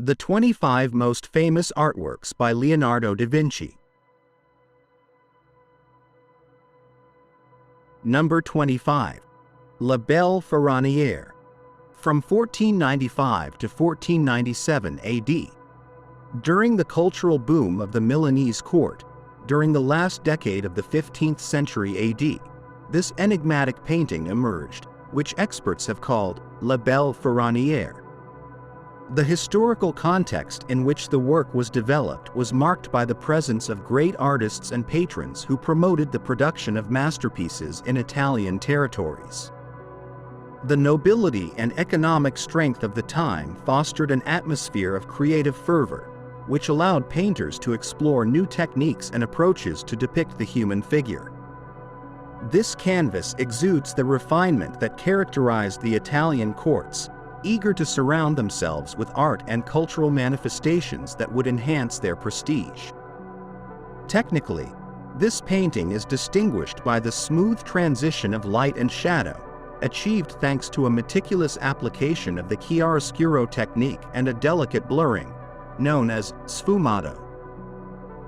The 25 most famous artworks by Leonardo da Vinci. Number 25. La Belle Ferronniere. From 1495 to 1497 AD. During the cultural boom of the Milanese court, during the last decade of the 15th century AD, this enigmatic painting emerged, which experts have called La Belle Ferronniere. The historical context in which the work was developed was marked by the presence of great artists and patrons who promoted the production of masterpieces in Italian territories. The nobility and economic strength of the time fostered an atmosphere of creative fervor, which allowed painters to explore new techniques and approaches to depict the human figure. This canvas exudes the refinement that characterized the Italian courts, eager to surround themselves with art and cultural manifestations that would enhance their prestige. Technically, this painting is distinguished by the smooth transition of light and shadow, achieved thanks to a meticulous application of the chiaroscuro technique and a delicate blurring, known as sfumato.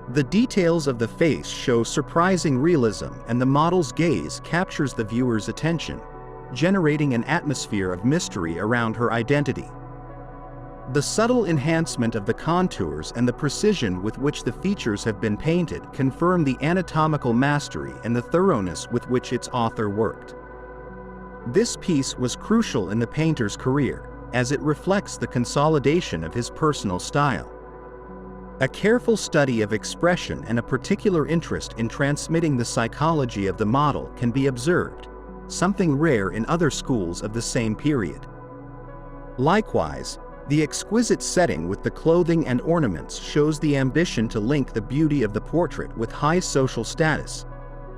The details of the face show surprising realism, and the model's gaze captures the viewer's attention, generating an atmosphere of mystery around her identity. The subtle enhancement of the contours and the precision with which the features have been painted confirm the anatomical mastery and the thoroughness with which its author worked. This piece was crucial in the painter's career, as it reflects the consolidation of his personal style. A careful study of expression and a particular interest in transmitting the psychology of the model can be observed, something rare in other schools of the same period. Likewise, the exquisite setting with the clothing and ornaments shows the ambition to link the beauty of the portrait with high social status,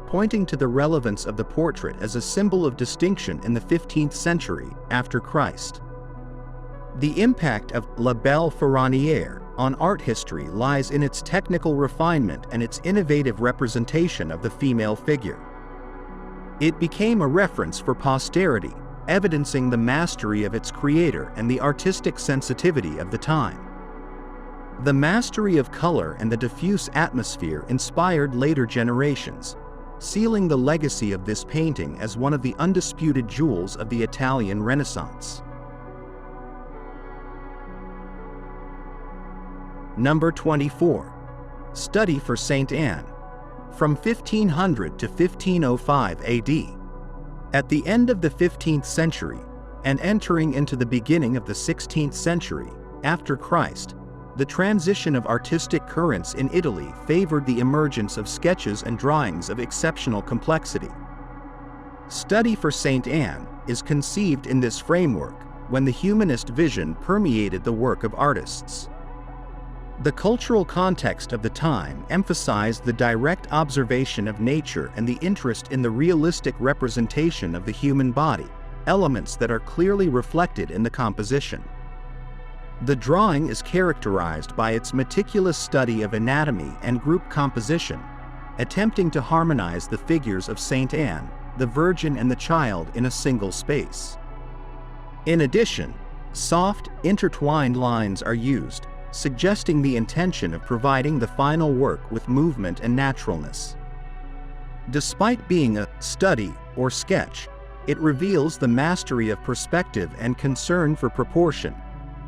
pointing to the relevance of the portrait as a symbol of distinction in the 15th century after Christ. The impact of La Belle Ferronniere on art history lies in its technical refinement and its innovative representation of the female figure. It became a reference for posterity, evidencing the mastery of its creator and the artistic sensitivity of the time. The mastery of color and the diffuse atmosphere inspired later generations, sealing the legacy of this painting as one of the undisputed jewels of the Italian Renaissance. Number 24. Study for Saint Anne. From 1500 to 1505 AD. At the end of the 15th century, and entering into the beginning of the 16th century, after Christ, the transition of artistic currents in Italy favored the emergence of sketches and drawings of exceptional complexity. Study for Saint Anne is conceived in this framework when the humanist vision permeated the work of artists. The cultural context of the time emphasized the direct observation of nature and the interest in the realistic representation of the human body, elements that are clearly reflected in the composition. The drawing is characterized by its meticulous study of anatomy and group composition, attempting to harmonize the figures of Saint Anne, the Virgin and the Child in a single space. In addition, soft, intertwined lines are used, suggesting the intention of providing the final work with movement and naturalness. Despite being a study or sketch, it reveals the mastery of perspective and concern for proportion,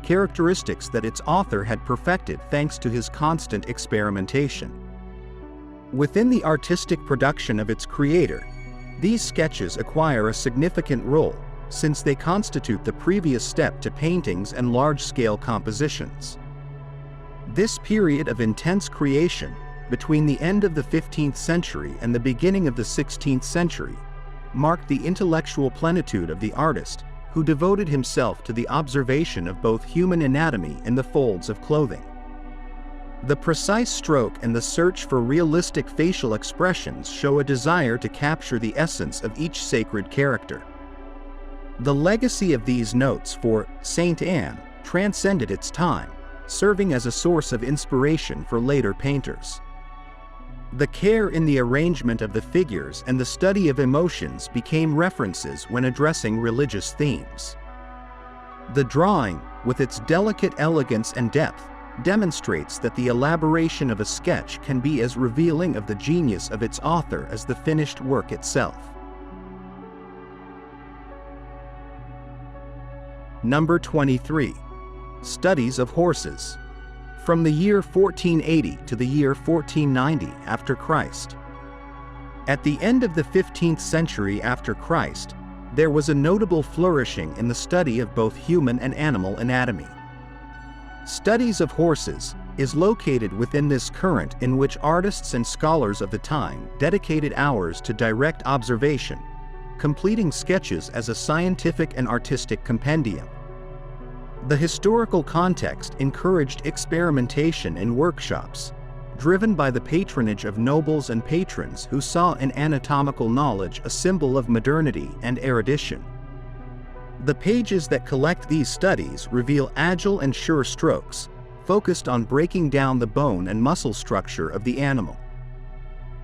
characteristics that its author had perfected thanks to his constant experimentation. Within the artistic production of its creator, these sketches acquire a significant role, since they constitute the previous step to paintings and large-scale compositions. This period of intense creation, between the end of the 15th century and the beginning of the 16th century, marked the intellectual plenitude of the artist, who devoted himself to the observation of both human anatomy and the folds of clothing. The precise stroke and the search for realistic facial expressions show a desire to capture the essence of each sacred character. The legacy of these notes for Saint Anne transcended its time, serving as a source of inspiration for later painters. The care in the arrangement of the figures and the study of emotions became references when addressing religious themes. The drawing, with its delicate elegance and depth, demonstrates that the elaboration of a sketch can be as revealing of the genius of its author as the finished work itself. Number 23. Studies of horses. From the year 1480 to the year 1490 after Christ. At the end of the 15th century after Christ, there was a notable flourishing in the study of both human and animal anatomy. Studies of horses is located within this current in which artists and scholars of the time dedicated hours to direct observation, completing sketches as a scientific and artistic compendium. The historical context encouraged experimentation in workshops, driven by the patronage of nobles and patrons who saw in anatomical knowledge a symbol of modernity and erudition. The pages that collect these studies reveal agile and sure strokes, focused on breaking down the bone and muscle structure of the animal.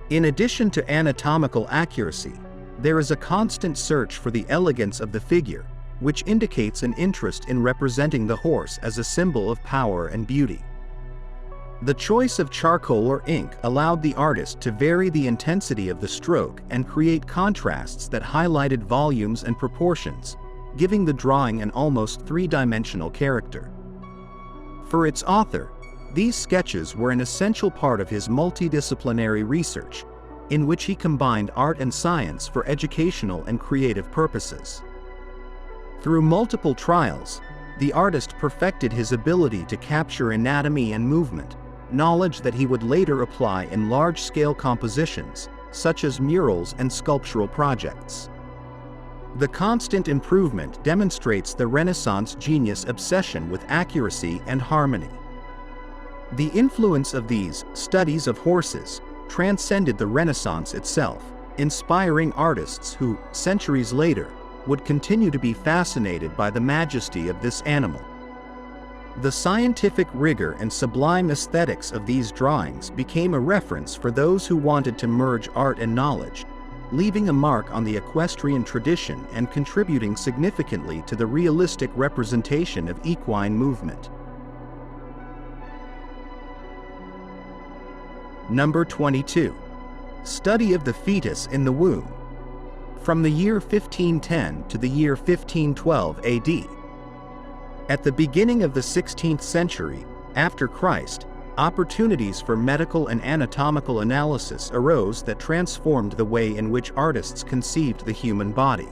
In addition to anatomical accuracy, there is a constant search for the elegance of the figure, which indicates an interest in representing the horse as a symbol of power and beauty. The choice of charcoal or ink allowed the artist to vary the intensity of the stroke and create contrasts that highlighted volumes and proportions, giving the drawing an almost three-dimensional character. For its author, these sketches were an essential part of his multidisciplinary research, in which he combined art and science for educational and creative purposes. Through multiple trials, the artist perfected his ability to capture anatomy and movement, knowledge that he would later apply in large-scale compositions, such as murals and sculptural projects. The constant improvement demonstrates the Renaissance genius' obsession with accuracy and harmony. The influence of these studies of horses transcended the Renaissance itself, inspiring artists who, centuries later, would continue to be fascinated by the majesty of this animal. The scientific rigor and sublime aesthetics of these drawings became a reference for those who wanted to merge art and knowledge, leaving a mark on the equestrian tradition and contributing significantly to the realistic representation of equine movement. Number 22. Study of the fetus in the womb. From the year 1510 to the year 1512 AD. At the beginning of the 16th century, after Christ, opportunities for medical and anatomical analysis arose that transformed the way in which artists conceived the human body.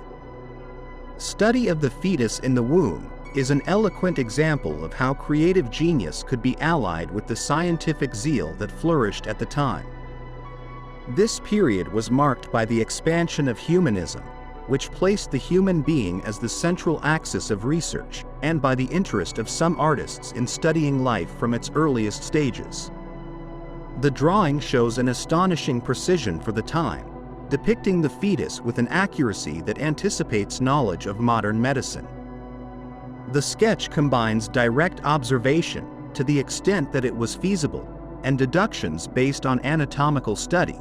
Study of the fetus in the womb is an eloquent example of how creative genius could be allied with the scientific zeal that flourished at the time. This period was marked by the expansion of humanism, which placed the human being as the central axis of research, and by the interest of some artists in studying life from its earliest stages. The drawing shows an astonishing precision for the time, depicting the fetus with an accuracy that anticipates knowledge of modern medicine. The sketch combines direct observation, to the extent that it was feasible, and deductions based on anatomical study,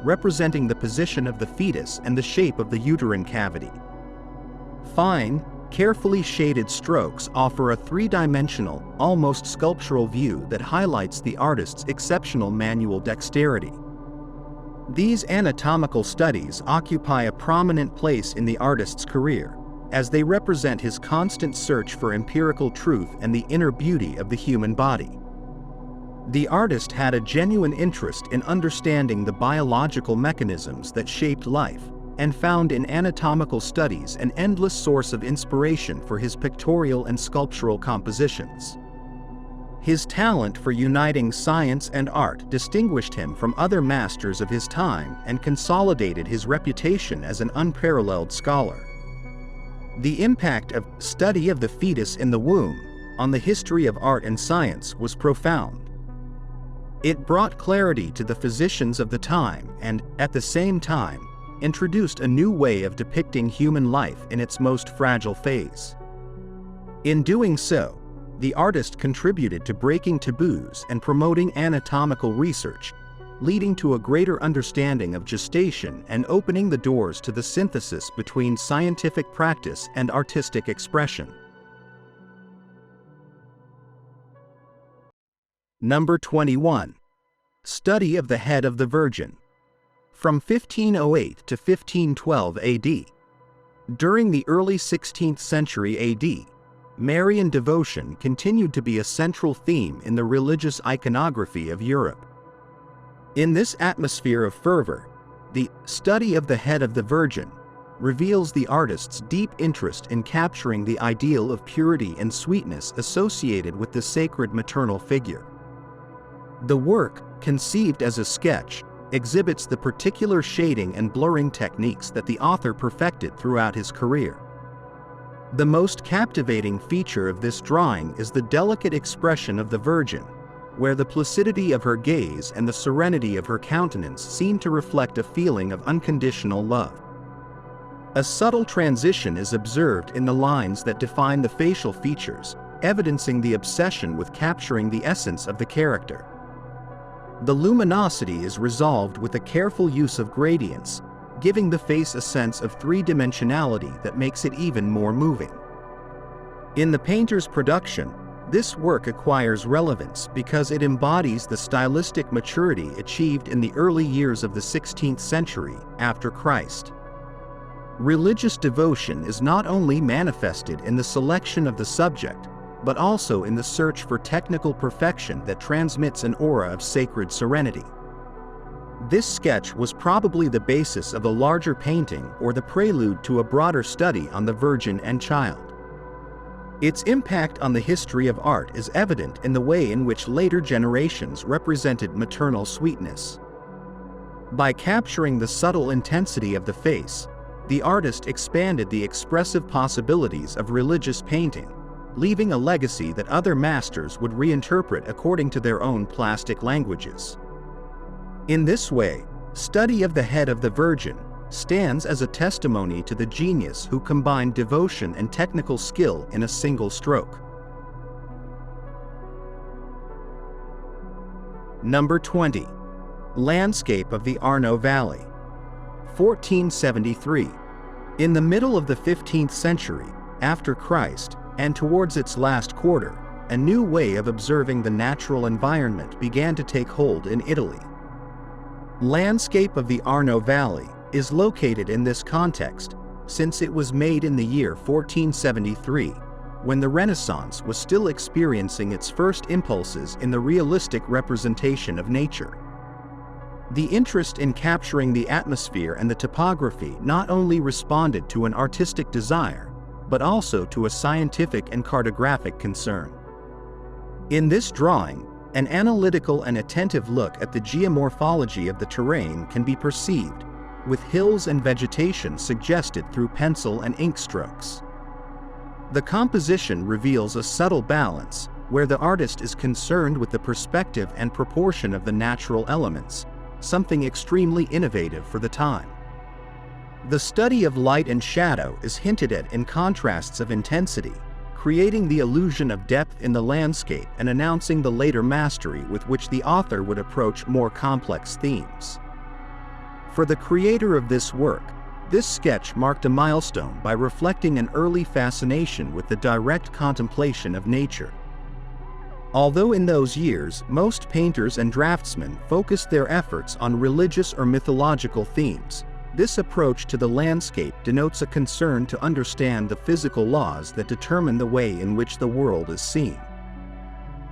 representing the position of the fetus and the shape of the uterine cavity. Fine, carefully shaded strokes offer a three-dimensional, almost sculptural view that highlights the artist's exceptional manual dexterity. These anatomical studies occupy a prominent place in the artist's career, as they represent his constant search for empirical truth and the inner beauty of the human body. The artist had a genuine interest in understanding the biological mechanisms that shaped life, and found in anatomical studies an endless source of inspiration for his pictorial and sculptural compositions. His talent for uniting science and art distinguished him from other masters of his time and consolidated his reputation as an unparalleled scholar. The impact of study of the fetus in the womb on the history of art and science was profound. It brought clarity to the physicians of the time and, at the same time, introduced a new way of depicting human life in its most fragile phase. In doing so, the artist contributed to breaking taboos and promoting anatomical research, leading to a greater understanding of gestation and opening the doors to the synthesis between scientific practice and artistic expression. Number 21. Study of the head of the Virgin. From 1508 to 1512 AD. During the early 16th century AD, Marian devotion continued to be a central theme in the religious iconography of Europe. In this atmosphere of fervor, the study of the head of the Virgin reveals the artist's deep interest in capturing the ideal of purity and sweetness associated with the sacred maternal figure. The work, conceived as a sketch, exhibits the particular shading and blurring techniques that the author perfected throughout his career. The most captivating feature of this drawing is the delicate expression of the Virgin, where the placidity of her gaze and the serenity of her countenance seem to reflect a feeling of unconditional love. A subtle transition is observed in the lines that define the facial features, evidencing the obsession with capturing the essence of the character. The luminosity is resolved with a careful use of gradients, giving the face a sense of three-dimensionality that makes it even more moving. In the painter's production, this work acquires relevance because it embodies the stylistic maturity achieved in the early years of the 16th century after Christ. Religious devotion is not only manifested in the selection of the subject, but also in the search for technical perfection that transmits an aura of sacred serenity. This sketch was probably the basis of a larger painting or the prelude to a broader study on the Virgin and Child. Its impact on the history of art is evident in the way in which later generations represented maternal sweetness. By capturing the subtle intensity of the face, the artist expanded the expressive possibilities of religious painting, leaving a legacy that other masters would reinterpret according to their own plastic languages. In this way, study of the head of the Virgin stands as a testimony to the genius who combined devotion and technical skill in a single stroke. Number 20. Landscape of the Arno Valley. 1473. In the middle of the 15th century, after Christ, and towards its last quarter, a new way of observing the natural environment began to take hold in Italy. Landscape of the Arno Valley is located in this context, since it was made in the year 1473, when the Renaissance was still experiencing its first impulses in the realistic representation of nature. The interest in capturing the atmosphere and the topography not only responded to an artistic desire, but also to a scientific and cartographic concern. In this drawing, an analytical and attentive look at the geomorphology of the terrain can be perceived, with hills and vegetation suggested through pencil and ink strokes. The composition reveals a subtle balance, where the artist is concerned with the perspective and proportion of the natural elements, something extremely innovative for the time. The study of light and shadow is hinted at in contrasts of intensity, creating the illusion of depth in the landscape and announcing the later mastery with which the author would approach more complex themes. For the creator of this work, this sketch marked a milestone by reflecting an early fascination with the direct contemplation of nature. Although in those years most painters and draftsmen focused their efforts on religious or mythological themes, this approach to the landscape denotes a concern to understand the physical laws that determine the way in which the world is seen.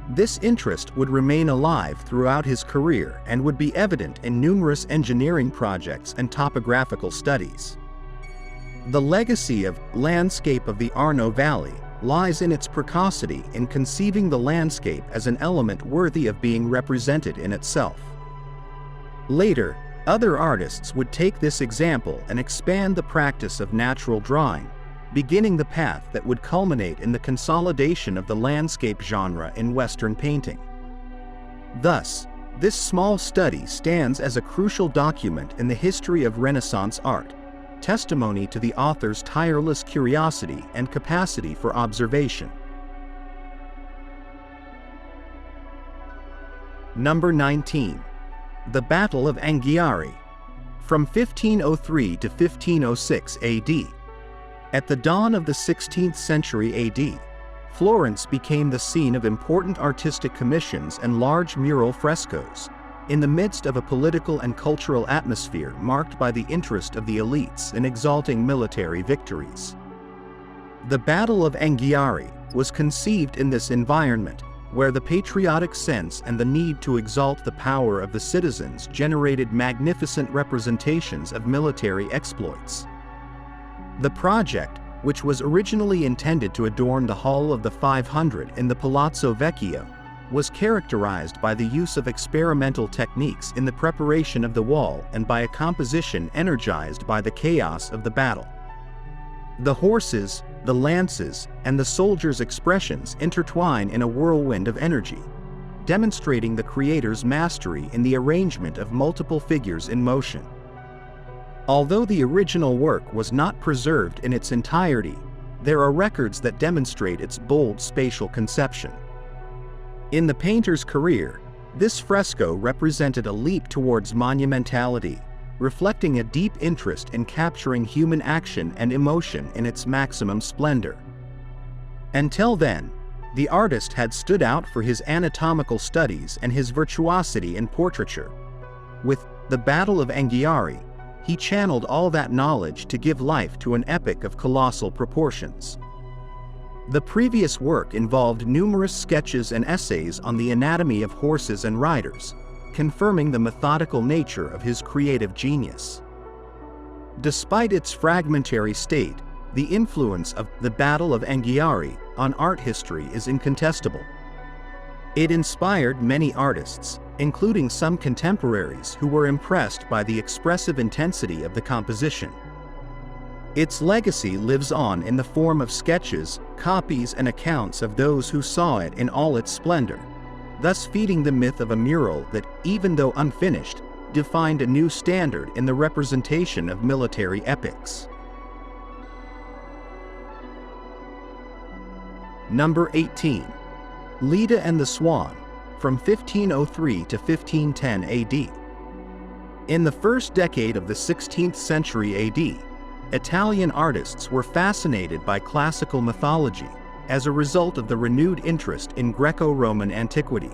This interest would remain alive throughout his career and would be evident in numerous engineering projects and topographical studies. The legacy of Landscape of the Arno Valley lies in its precocity in conceiving the landscape as an element worthy of being represented in itself. Later, other artists would take this example and expand the practice of natural drawing, beginning the path that would culminate in the consolidation of the landscape genre in Western painting. Thus, this small study stands as a crucial document in the history of Renaissance art, testimony to the author's tireless curiosity and capacity for observation. Number 19. The Battle of Anghiari. From 1503 to 1506 AD. At the dawn of the 16th century AD, Florence became the scene of important artistic commissions and large mural frescoes, in the midst of a political and cultural atmosphere marked by the interest of the elites in exalting military victories. The Battle of Anghiari was conceived in this environment, where the patriotic sense and the need to exalt the power of the citizens generated magnificent representations of military exploits. The project, which was originally intended to adorn the Hall of the 500 in the Palazzo Vecchio, was characterized by the use of experimental techniques in the preparation of the wall and by a composition energized by the chaos of the battle. The horses, the lances, and the soldiers' expressions intertwine in a whirlwind of energy, demonstrating the creator's mastery in the arrangement of multiple figures in motion. Although the original work was not preserved in its entirety, there are records that demonstrate its bold spatial conception. In the painter's career, this fresco represented a leap towards monumentality, reflecting a deep interest in capturing human action and emotion in its maximum splendor. Until then, the artist had stood out for his anatomical studies and his virtuosity in portraiture. With the Battle of Anghiari, he channeled all that knowledge to give life to an epic of colossal proportions. The previous work involved numerous sketches and essays on the anatomy of horses and riders, confirming the methodical nature of his creative genius. Despite its fragmentary state, the influence of the Battle of Anghiari on art history is incontestable. It inspired many artists, including some contemporaries who were impressed by the expressive intensity of the composition. Its legacy lives on in the form of sketches, copies, and accounts of those who saw it in all its splendor, thus feeding the myth of a mural that, even though unfinished, defined a new standard in the representation of military epics. Number 18. Leda and the Swan, from 1503 to 1510 AD. In the first decade of the 16th century AD, Italian artists were fascinated by classical mythology as a result of the renewed interest in Greco-Roman antiquity.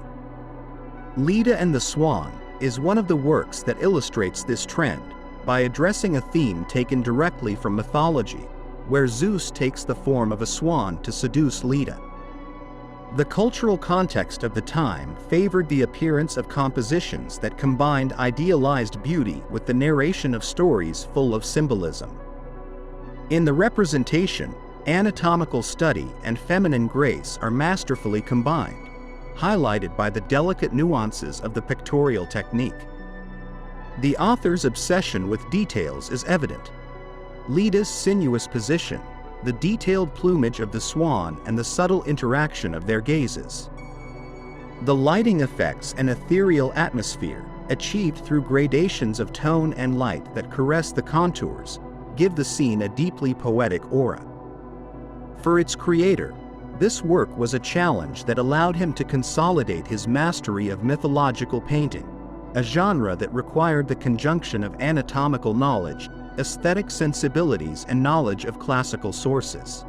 Leda and the Swan is one of the works that illustrates this trend by addressing a theme taken directly from mythology, where Zeus takes the form of a swan to seduce Leda. The cultural context of the time favored the appearance of compositions that combined idealized beauty with the narration of stories full of symbolism. In the representation, anatomical study and feminine grace are masterfully combined, highlighted by the delicate nuances of the pictorial technique. The author's obsession with details is evident. Leda's sinuous position, the detailed plumage of the swan, and the subtle interaction of their gazes. The lighting effects and ethereal atmosphere, achieved through gradations of tone and light that caress the contours, give the scene a deeply poetic aura. For its creator, this work was a challenge that allowed him to consolidate his mastery of mythological painting, a genre that required the conjunction of anatomical knowledge, aesthetic sensibilities, and knowledge of classical sources.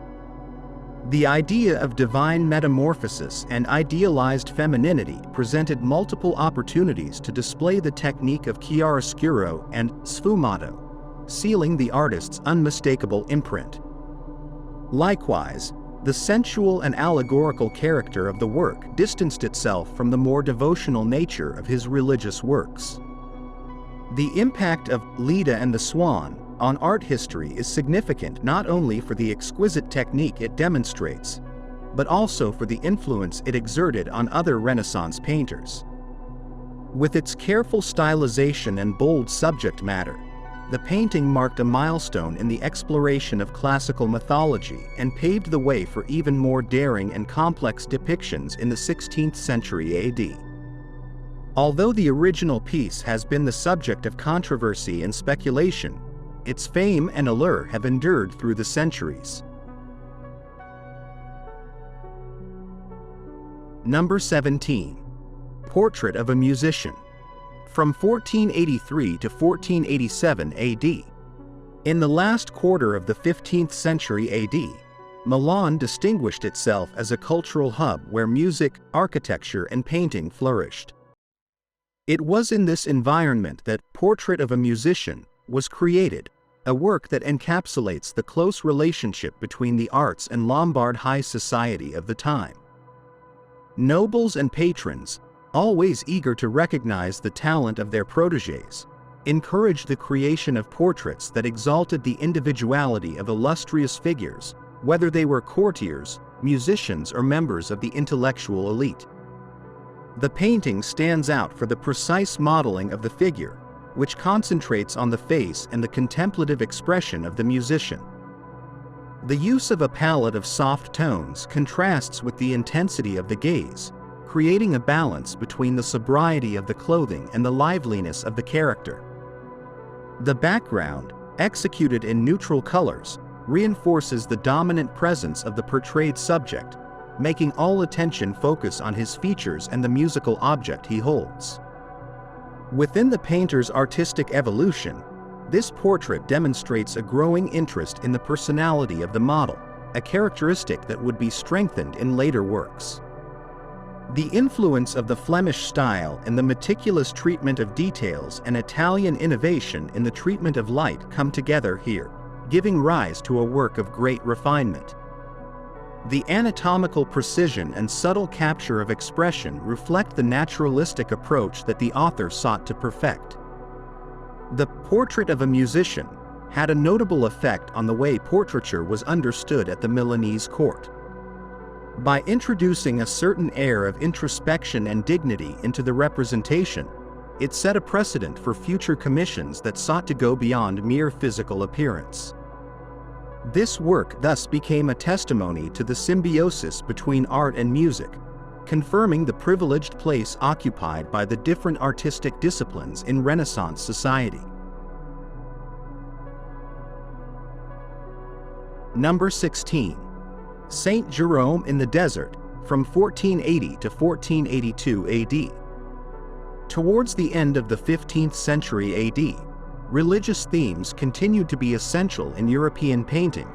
The idea of divine metamorphosis and idealized femininity presented multiple opportunities to display the technique of chiaroscuro and sfumato, sealing the artist's unmistakable imprint. Likewise, the sensual and allegorical character of the work distanced itself from the more devotional nature of his religious works. The impact of Leda and the Swan on art history is significant not only for the exquisite technique it demonstrates, but also for the influence it exerted on other Renaissance painters. With its careful stylization and bold subject matter, the painting marked a milestone in the exploration of classical mythology and paved the way for even more daring and complex depictions in the 16th century AD. Although the original piece has been the subject of controversy and speculation, its fame and allure have endured through the centuries. Number 17. Portrait of a Musician, from 1483 to 1487 AD. In the last quarter of the 15th century AD, Milan distinguished itself as a cultural hub where music, architecture, and painting flourished. It was in this environment that Portrait of a Musician was created, a work that encapsulates the close relationship between the arts and Lombard high society of the time. Nobles and patrons, always eager to recognize the talent of their protégés, encouraged the creation of portraits that exalted the individuality of illustrious figures, whether they were courtiers, musicians, or members of the intellectual elite. The painting stands out for the precise modeling of the figure, which concentrates on the face and the contemplative expression of the musician. The use of a palette of soft tones contrasts with the intensity of the gaze, creating a balance between the sobriety of the clothing and the liveliness of the character. The background, executed in neutral colors, reinforces the dominant presence of the portrayed subject, making all attention focus on his features and the musical object he holds. Within the painter's artistic evolution, this portrait demonstrates a growing interest in the personality of the model, a characteristic that would be strengthened in later works. The influence of the Flemish style and the meticulous treatment of details and Italian innovation in the treatment of light come together here, giving rise to a work of great refinement. The anatomical precision and subtle capture of expression reflect the naturalistic approach that the author sought to perfect. The Portrait of a Musician had a notable effect on the way portraiture was understood at the Milanese court. By introducing a certain air of introspection and dignity into the representation, it set a precedent for future commissions that sought to go beyond mere physical appearance. This work thus became a testimony to the symbiosis between art and music, confirming the privileged place occupied by the different artistic disciplines in Renaissance society. Number 16. Saint Jerome in the Desert, from 1480 to 1482 AD. Towards the end of the 15th century AD, religious themes continued to be essential in European painting,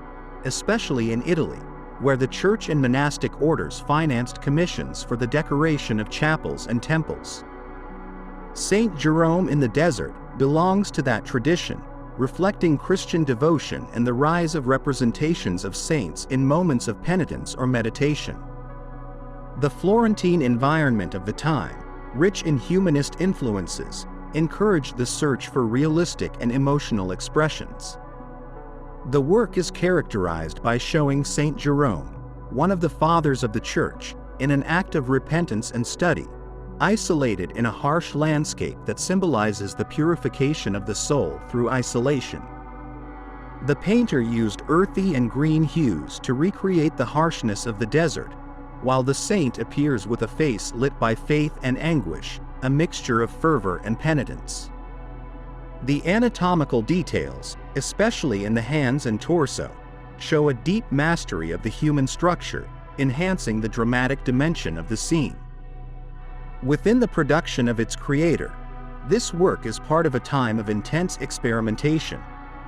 especially in Italy, where the church and monastic orders financed commissions for the decoration of chapels and temples. Saint Jerome in the Desert belongs to that tradition, reflecting Christian devotion and the rise of representations of saints in moments of penitence or meditation. The Florentine environment of the time, rich in humanist influences, encouraged the search for realistic and emotional expressions. The work is characterized by showing Saint Jerome, one of the fathers of the Church, in an act of repentance and study, isolated in a harsh landscape that symbolizes the purification of the soul through isolation. The painter used earthy and green hues to recreate the harshness of the desert, while the saint appears with a face lit by faith and anguish, a mixture of fervor and penitence. The anatomical details, especially in the hands and torso, show a deep mastery of the human structure, enhancing the dramatic dimension of the scene. Within the production of its creator, this work is part of a time of intense experimentation,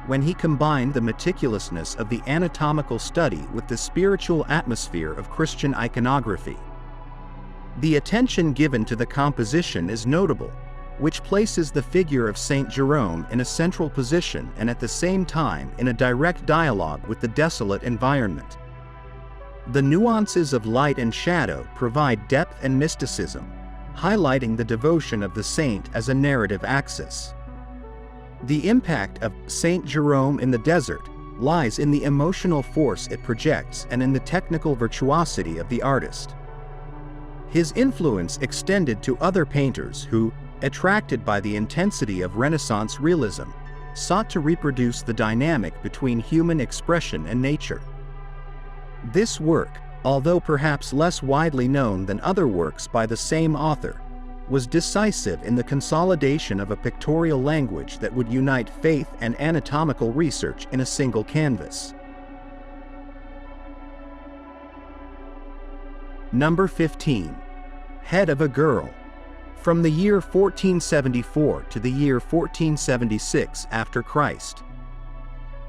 when he combined the meticulousness of the anatomical study with the spiritual atmosphere of Christian iconography. The attention given to the composition is notable, which places the figure of Saint Jerome in a central position and at the same time in a direct dialogue with the desolate environment. The nuances of light and shadow provide depth and mysticism, highlighting the devotion of the saint as a narrative axis. The impact of Saint Jerome in the Desert lies in the emotional force it projects and in the technical virtuosity of the artist. His influence extended to other painters who, attracted by the intensity of Renaissance realism, sought to reproduce the dynamic between human expression and nature. This work, although perhaps less widely known than other works by the same author, was decisive in the consolidation of a pictorial language that would unite faith and anatomical research in a single canvas. Number 15. Head of a Girl. From the year 1474 to the year 1476 after Christ.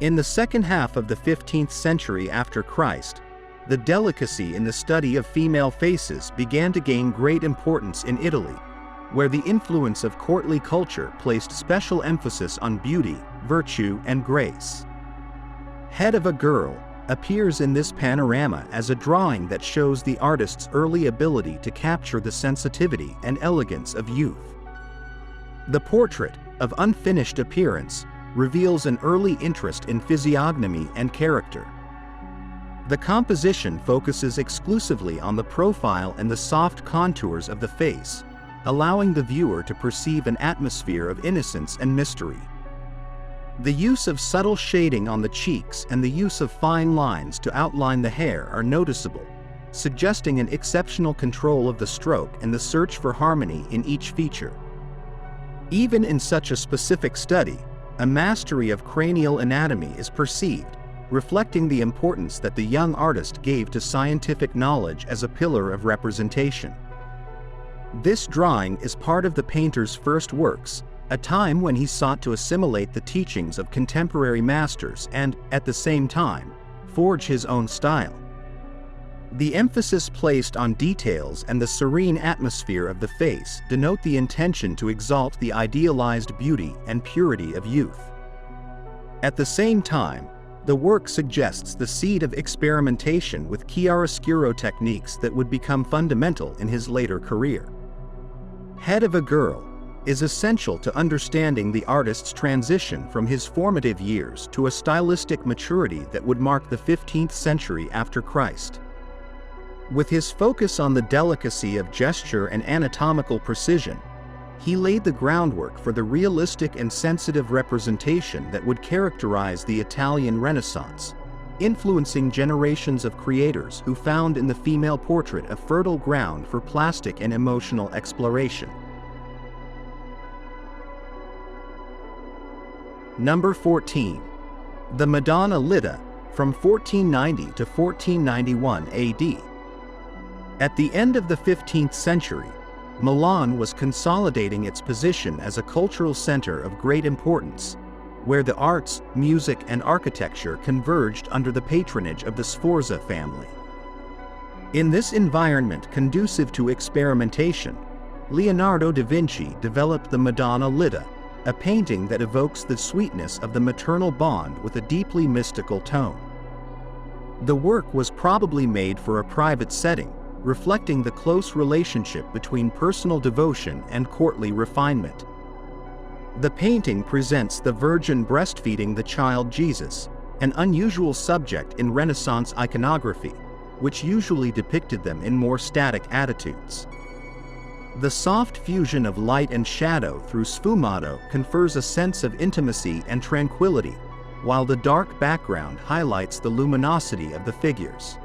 In the second half of the 15th century after Christ, the delicacy in the study of female faces began to gain great importance in Italy, where the influence of courtly culture placed special emphasis on beauty, virtue, and grace. Head of a Girl appears in this panorama as a drawing that shows the artist's early ability to capture the sensitivity and elegance of youth. The portrait, of unfinished appearance, reveals an early interest in physiognomy and character. The composition focuses exclusively on the profile and the soft contours of the face, allowing the viewer to perceive an atmosphere of innocence and mystery. The use of subtle shading on the cheeks and the use of fine lines to outline the hair are noticeable, suggesting an exceptional control of the stroke and the search for harmony in each feature. Even in such a specific study, a mastery of cranial anatomy is perceived, reflecting the importance that the young artist gave to scientific knowledge as a pillar of representation. This drawing is part of the painter's first works, a time when he sought to assimilate the teachings of contemporary masters and, at the same time, forge his own style. The emphasis placed on details and the serene atmosphere of the face denote the intention to exalt the idealized beauty and purity of youth. At the same time, the work suggests the seed of experimentation with chiaroscuro techniques that would become fundamental in his later career. Head of a Girl is essential to understanding the artist's transition from his formative years to a stylistic maturity that would mark the 15th century after Christ. With his focus on the delicacy of gesture and anatomical precision, he laid the groundwork for the realistic and sensitive representation that would characterize the Italian Renaissance, influencing generations of creators who found in the female portrait a fertile ground for plastic and emotional exploration. Number 14. The Madonna Litta, from 1490 to 1491 AD. At the end of the 15th century, Milan was consolidating its position as a cultural center of great importance, where the arts, music, and architecture converged under the patronage of the Sforza family. In this environment conducive to experimentation, Leonardo da Vinci developed the Madonna Litta, a painting that evokes the sweetness of the maternal bond with a deeply mystical tone. The work was probably made for a private setting, reflecting the close relationship between personal devotion and courtly refinement. The painting presents the Virgin breastfeeding the child Jesus, an unusual subject in Renaissance iconography, which usually depicted them in more static attitudes. The soft fusion of light and shadow through sfumato confers a sense of intimacy and tranquility, while the dark background highlights the luminosity of the figures.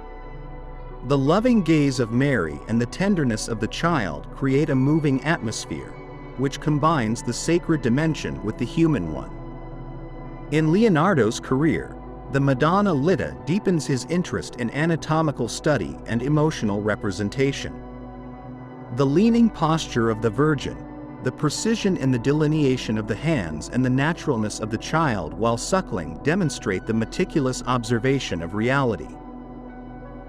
The loving gaze of Mary and the tenderness of the child create a moving atmosphere, which combines the sacred dimension with the human one. In Leonardo's career, the Madonna Litta deepens his interest in anatomical study and emotional representation. The leaning posture of the Virgin, the precision in the delineation of the hands, and the naturalness of the child while suckling demonstrate the meticulous observation of reality.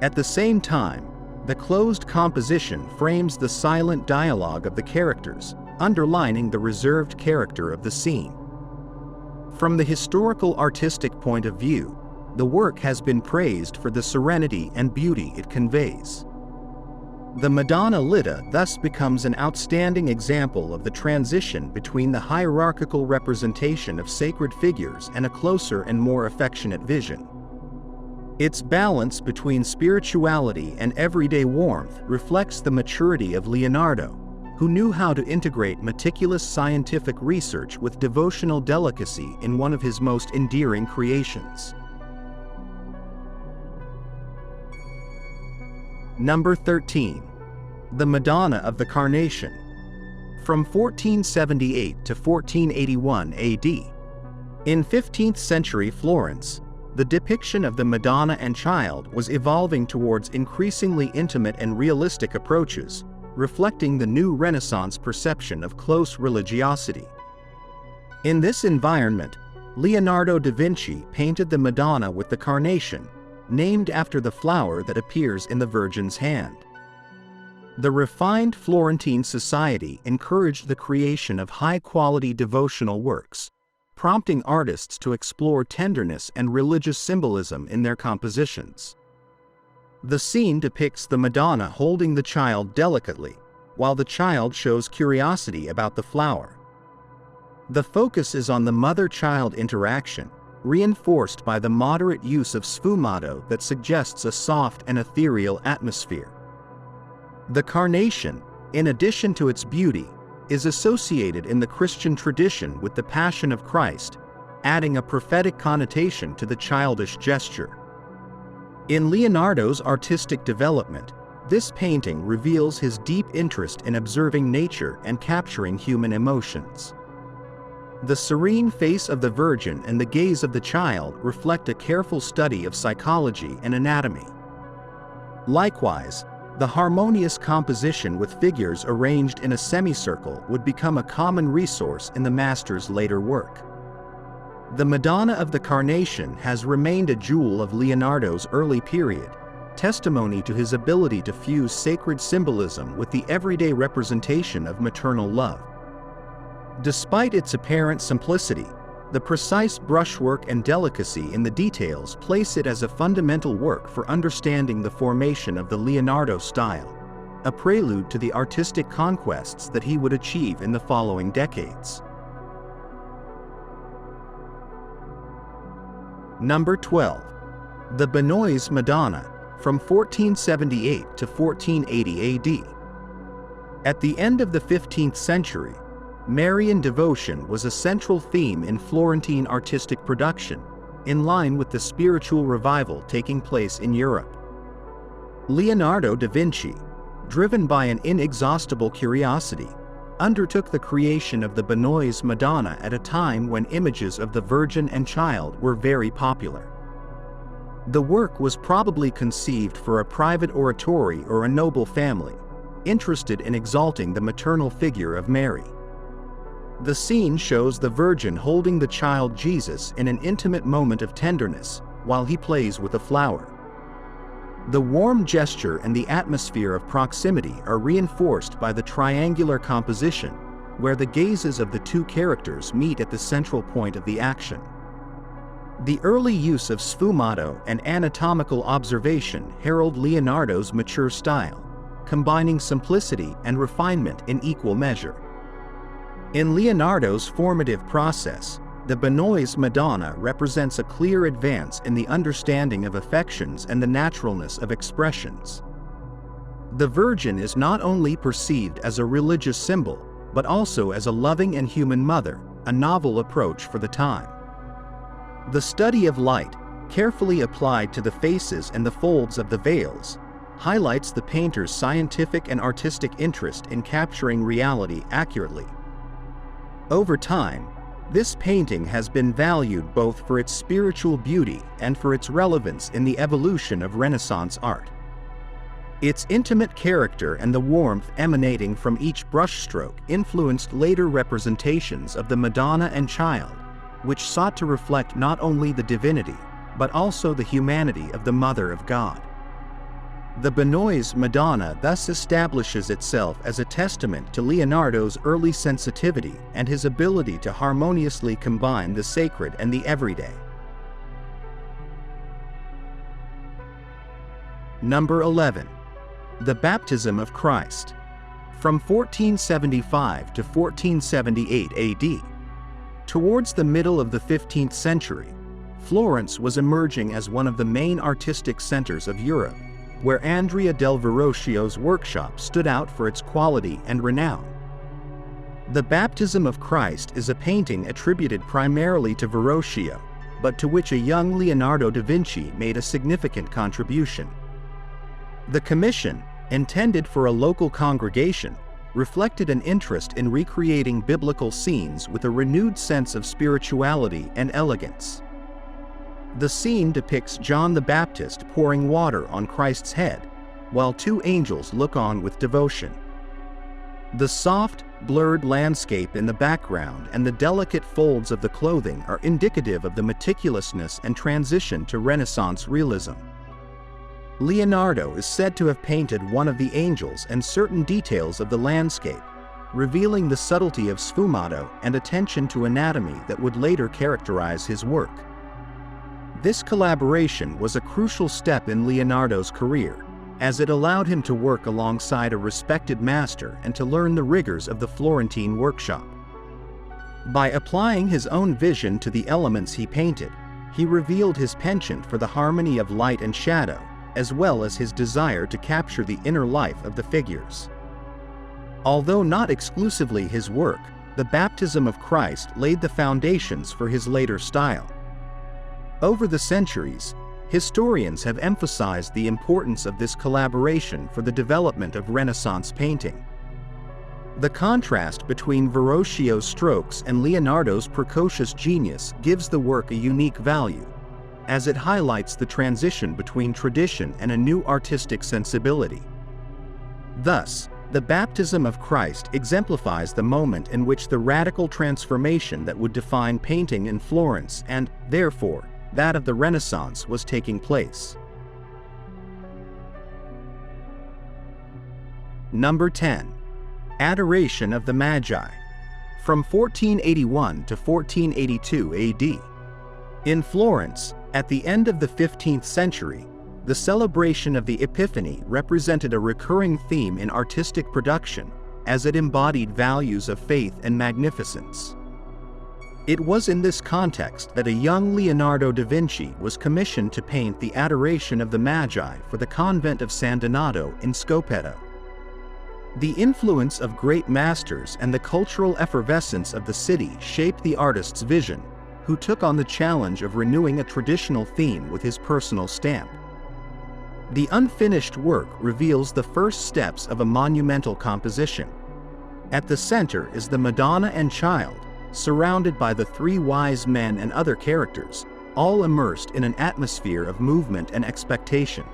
At the same time, the closed composition frames the silent dialogue of the characters, underlining the reserved character of the scene. From the historical artistic point of view, the work has been praised for the serenity and beauty it conveys. The Madonna Litta thus becomes an outstanding example of the transition between the hierarchical representation of sacred figures and a closer and more affectionate vision. Its balance between spirituality and everyday warmth reflects the maturity of Leonardo, who knew how to integrate meticulous scientific research with devotional delicacy in one of his most endearing creations. Number 13. The Madonna of the Carnation, from 1478 to 1481 AD. In 15th century Florence, the depiction of the Madonna and Child was evolving towards increasingly intimate and realistic approaches, reflecting the new Renaissance perception of close religiosity. In this environment, Leonardo da Vinci painted the Madonna with the Carnation, named after the flower that appears in the Virgin's hand. The refined Florentine society encouraged the creation of high-quality devotional works, prompting artists to explore tenderness and religious symbolism in their compositions. The scene depicts the Madonna holding the child delicately, while the child shows curiosity about the flower. The focus is on the mother-child interaction, reinforced by the moderate use of sfumato that suggests a soft and ethereal atmosphere. The Carnation, in addition to its beauty, is associated in the Christian tradition with the Passion of Christ, adding a prophetic connotation to the childish gesture. In Leonardo's artistic development, this painting reveals his deep interest in observing nature and capturing human emotions. The serene face of the Virgin and the gaze of the child reflect a careful study of psychology and anatomy. Likewise, the harmonious composition with figures arranged in a semicircle would become a common resource in the master's later work. The Madonna of the Carnation has remained a jewel of Leonardo's early period, testimony to his ability to fuse sacred symbolism with the everyday representation of maternal love. Despite its apparent simplicity, the precise brushwork and delicacy in the details place it as a fundamental work for understanding the formation of the Leonardo style, a prelude to the artistic conquests that he would achieve in the following decades. Number 12. The Benois Madonna, from 1478 to 1480 AD. At the end of the 15th century, Marian devotion was a central theme in Florentine artistic production, in line with the spiritual revival taking place in Europe. Leonardo da Vinci, driven by an inexhaustible curiosity, undertook the creation of the Benois Madonna at a time when images of the Virgin and Child were very popular. The work was probably conceived for a private oratory or a noble family, interested in exalting the maternal figure of Mary. The scene shows the Virgin holding the child Jesus in an intimate moment of tenderness, while he plays with a flower. The warm gesture and the atmosphere of proximity are reinforced by the triangular composition, where the gazes of the two characters meet at the central point of the action. The early use of sfumato and anatomical observation herald Leonardo's mature style, combining simplicity and refinement in equal measure. In Leonardo's formative process, the Benois Madonna represents a clear advance in the understanding of affections and the naturalness of expressions. The Virgin is not only perceived as a religious symbol, but also as a loving and human mother, a novel approach for the time. The study of light, carefully applied to the faces and the folds of the veils, highlights the painter's scientific and artistic interest in capturing reality accurately. Over time, this painting has been valued both for its spiritual beauty and for its relevance in the evolution of Renaissance art. Its intimate character and the warmth emanating from each brushstroke influenced later representations of the Madonna and Child, which sought to reflect not only the divinity, but also the humanity of the Mother of God. The Benois Madonna thus establishes itself as a testament to Leonardo's early sensitivity and his ability to harmoniously combine the sacred and the everyday. Number 11. The Baptism of Christ, from 1475 to 1478 AD. Towards the middle of the 15th century, Florence was emerging as one of the main artistic centers of Europe, where Andrea del Verrocchio's workshop stood out for its quality and renown. The Baptism of Christ is a painting attributed primarily to Verrocchio, but to which a young Leonardo da Vinci made a significant contribution. The commission, intended for a local congregation, reflected an interest in recreating biblical scenes with a renewed sense of spirituality and elegance. The scene depicts John the Baptist pouring water on Christ's head, while two angels look on with devotion. The soft, blurred landscape in the background and the delicate folds of the clothing are indicative of the meticulousness and transition to Renaissance realism. Leonardo is said to have painted one of the angels and certain details of the landscape, revealing the subtlety of sfumato and attention to anatomy that would later characterize his work. This collaboration was a crucial step in Leonardo's career, as it allowed him to work alongside a respected master and to learn the rigors of the Florentine workshop. By applying his own vision to the elements he painted, he revealed his penchant for the harmony of light and shadow, as well as his desire to capture the inner life of the figures. Although not exclusively his work, the baptism of Christ laid the foundations for his later style. Over the centuries, historians have emphasized the importance of this collaboration for the development of Renaissance painting. The contrast between Verrocchio's strokes and Leonardo's precocious genius gives the work a unique value, as it highlights the transition between tradition and a new artistic sensibility. Thus, the baptism of Christ exemplifies the moment in which the radical transformation that would define painting in Florence and, therefore, that of the Renaissance was taking place. Number 10. Adoration of the Magi, from 1481 to 1482 AD. In Florence, at the end of the 15th century, the celebration of the Epiphany represented a recurring theme in artistic production, as it embodied values of faith and magnificence. It was in this context that a young Leonardo da Vinci was commissioned to paint the Adoration of the Magi for the convent of San Donato in Scopeto. The influence of great masters and the cultural effervescence of the city shaped the artist's vision, who took on the challenge of renewing a traditional theme with his personal stamp. The unfinished work reveals the first steps of a monumental composition. At the center is the Madonna and Child, surrounded by the three wise men and other characters, all immersed in an atmosphere of movement and expectation.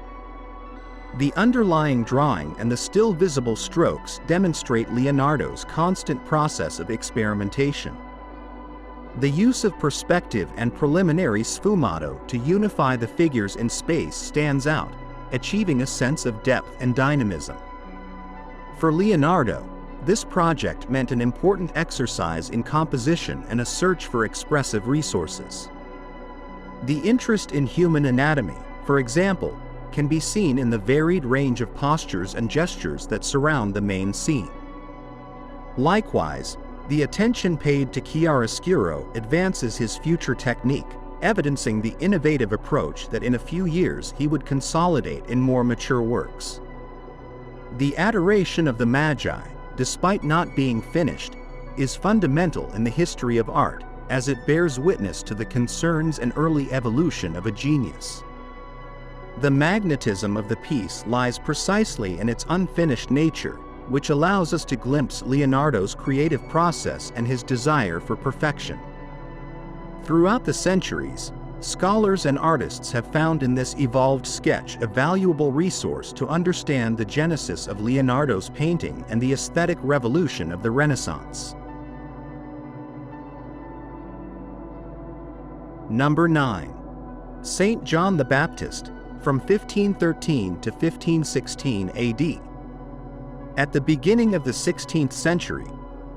The underlying drawing and the still visible strokes demonstrate Leonardo's constant process of experimentation. The use of perspective and preliminary sfumato to unify the figures in space stands out, achieving a sense of depth and dynamism. For Leonardo, this project meant an important exercise in composition and a search for expressive resources. The interest in human anatomy, for example, can be seen in the varied range of postures and gestures that surround the main scene. Likewise, the attention paid to chiaroscuro advances his future technique, evidencing the innovative approach that in a few years he would consolidate in more mature works. The Adoration of the Magi, despite not being finished, is fundamental in the history of art, as it bears witness to the concerns and early evolution of a genius. The magnetism of the piece lies precisely in its unfinished nature, which allows us to glimpse Leonardo's creative process and his desire for perfection. Throughout the centuries, scholars and artists have found in this evolved sketch a valuable resource to understand the genesis of Leonardo's painting and the aesthetic revolution of the Renaissance. Number 9. Saint John the Baptist, from 1513 to 1516 AD. At the beginning of the 16th century,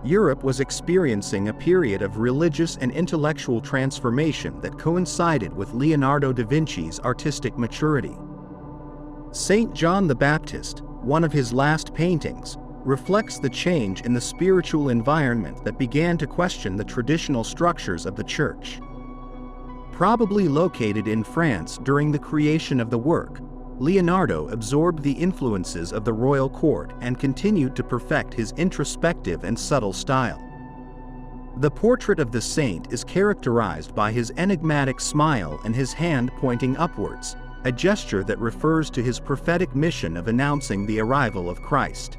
Europe was experiencing a period of religious and intellectual transformation that coincided with Leonardo da Vinci's artistic maturity. Saint John the Baptist, one of his last paintings, reflects the change in the spiritual environment that began to question the traditional structures of the Church. Probably located in France during the creation of the work, Leonardo absorbed the influences of the royal court and continued to perfect his introspective and subtle style. The portrait of the saint is characterized by his enigmatic smile and his hand pointing upwards, a gesture that refers to his prophetic mission of announcing the arrival of Christ.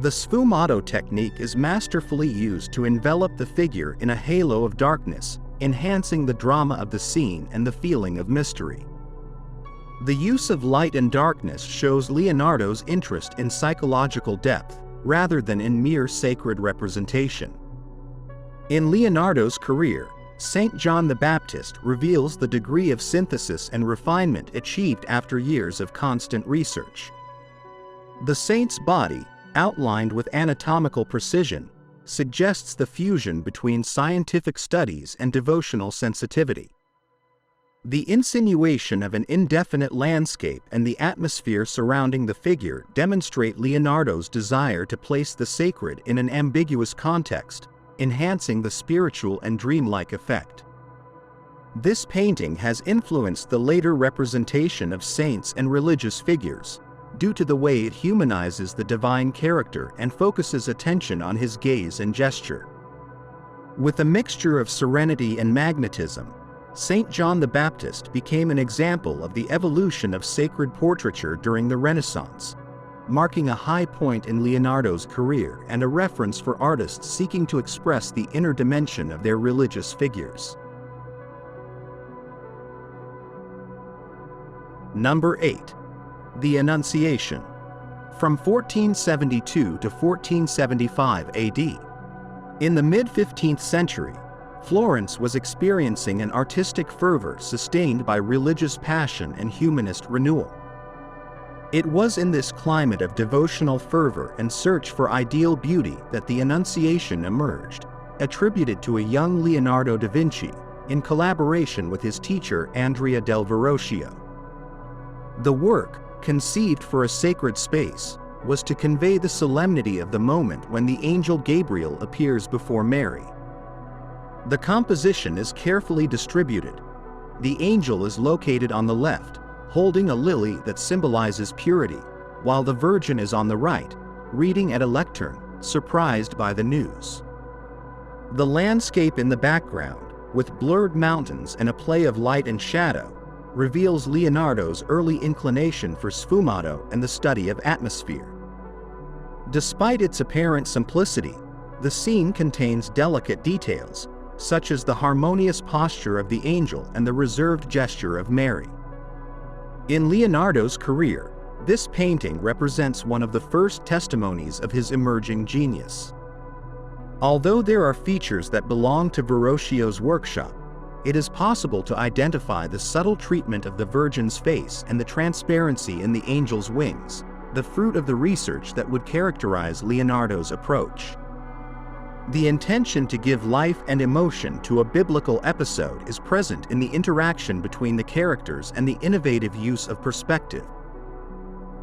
The sfumato technique is masterfully used to envelop the figure in a halo of darkness, enhancing the drama of the scene and the feeling of mystery. The use of light and darkness shows Leonardo's interest in psychological depth, rather than in mere sacred representation. In Leonardo's career, Saint John the Baptist reveals the degree of synthesis and refinement achieved after years of constant research. The saint's body, outlined with anatomical precision, suggests the fusion between scientific studies and devotional sensitivity. The insinuation of an indefinite landscape and the atmosphere surrounding the figure demonstrate Leonardo's desire to place the sacred in an ambiguous context, enhancing the spiritual and dreamlike effect. This painting has influenced the later representation of saints and religious figures, due to the way it humanizes the divine character and focuses attention on his gaze and gesture. With a mixture of serenity and magnetism, Saint John the Baptist became an example of the evolution of sacred portraiture during the Renaissance, marking a high point in Leonardo's career and a reference for artists seeking to express the inner dimension of their religious figures. Number 8. The Annunciation. From 1472 to 1475 AD. In the mid-15th century, Florence was experiencing an artistic fervor sustained by religious passion and humanist renewal. It was in this climate of devotional fervor and search for ideal beauty that the Annunciation emerged, attributed to a young Leonardo da Vinci, in collaboration with his teacher Andrea del Verrocchio. The work, conceived for a sacred space, was to convey the solemnity of the moment when the angel Gabriel appears before Mary. The composition is carefully distributed. The angel is located on the left, holding a lily that symbolizes purity, while the Virgin is on the right, reading at a lectern, surprised by the news. The landscape in the background, with blurred mountains and a play of light and shadow, reveals Leonardo's early inclination for sfumato and the study of atmosphere. Despite its apparent simplicity, the scene contains delicate details, such as the harmonious posture of the angel and the reserved gesture of Mary. In Leonardo's career, this painting represents one of the first testimonies of his emerging genius. Although there are features that belong to Verrocchio's workshop, it is possible to identify the subtle treatment of the Virgin's face and the transparency in the angel's wings, the fruit of the research that would characterize Leonardo's approach. The intention to give life and emotion to a biblical episode is present in the interaction between the characters and the innovative use of perspective.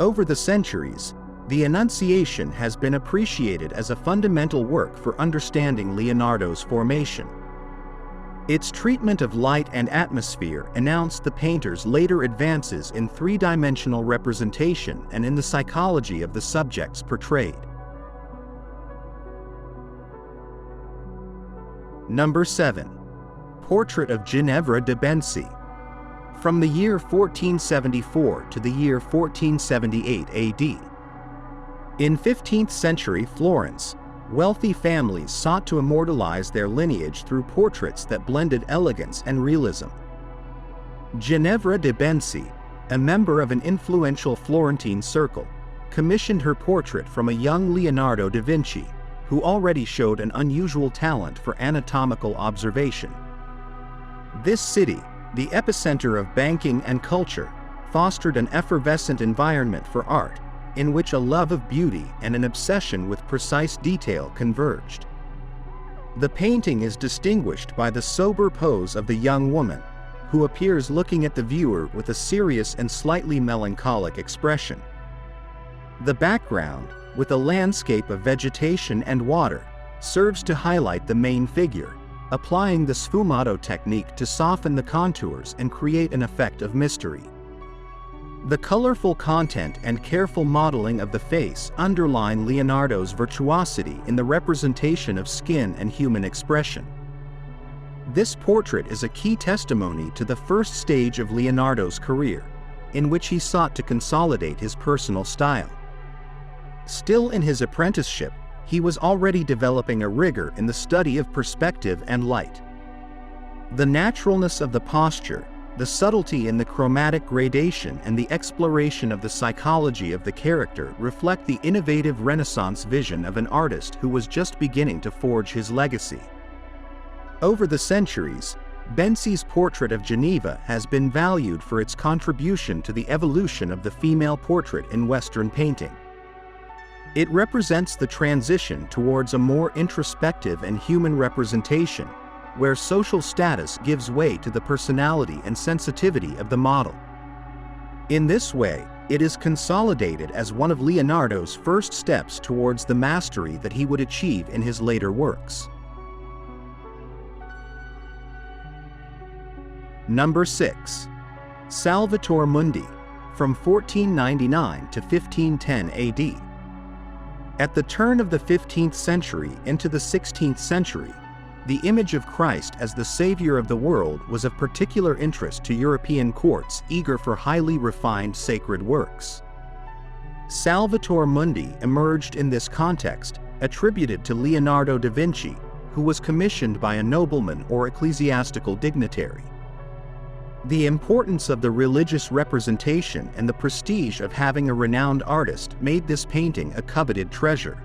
Over the centuries, the Annunciation has been appreciated as a fundamental work for understanding Leonardo's formation. Its treatment of light and atmosphere announced the painter's later advances in three-dimensional representation and in the psychology of the subjects portrayed. Number 7. Portrait of Ginevra de Benci. From the year 1474 to the year 1478 AD. In 15th century Florence, wealthy families sought to immortalize their lineage through portraits that blended elegance and realism. Ginevra de Benci, a member of an influential Florentine circle, commissioned her portrait from a young Leonardo da Vinci, who already showed an unusual talent for anatomical observation. This city, the epicenter of banking and culture, fostered an effervescent environment for art, in which a love of beauty and an obsession with precise detail converged. The painting is distinguished by the sober pose of the young woman, who appears looking at the viewer with a serious and slightly melancholic expression. The background, with a landscape of vegetation and water, serves to highlight the main figure, applying the sfumato technique to soften the contours and create an effect of mystery. The colorful content and careful modeling of the face underline Leonardo's virtuosity in the representation of skin and human expression. This portrait is a key testimony to the first stage of Leonardo's career, in which he sought to consolidate his personal style. Still in his apprenticeship, he was already developing a rigor in the study of perspective and light. The naturalness of the posture, the subtlety in the chromatic gradation, and the exploration of the psychology of the character reflect the innovative Renaissance vision of an artist who was just beginning to forge his legacy. Over the centuries, Benci's portrait of Ginevra has been valued for its contribution to the evolution of the female portrait in Western painting. It represents the transition towards a more introspective and human representation, where social status gives way to the personality and sensitivity of the model. In this way, it is consolidated as one of Leonardo's first steps towards the mastery that he would achieve in his later works. Number 6. Salvator Mundi, from 1499 to 1510 AD. At the turn of the 15th century into the 16th century, the image of Christ as the Savior of the world was of particular interest to European courts eager for highly refined sacred works. Salvator Mundi emerged in this context, attributed to Leonardo da Vinci, who was commissioned by a nobleman or ecclesiastical dignitary. The importance of the religious representation and the prestige of having a renowned artist made this painting a coveted treasure.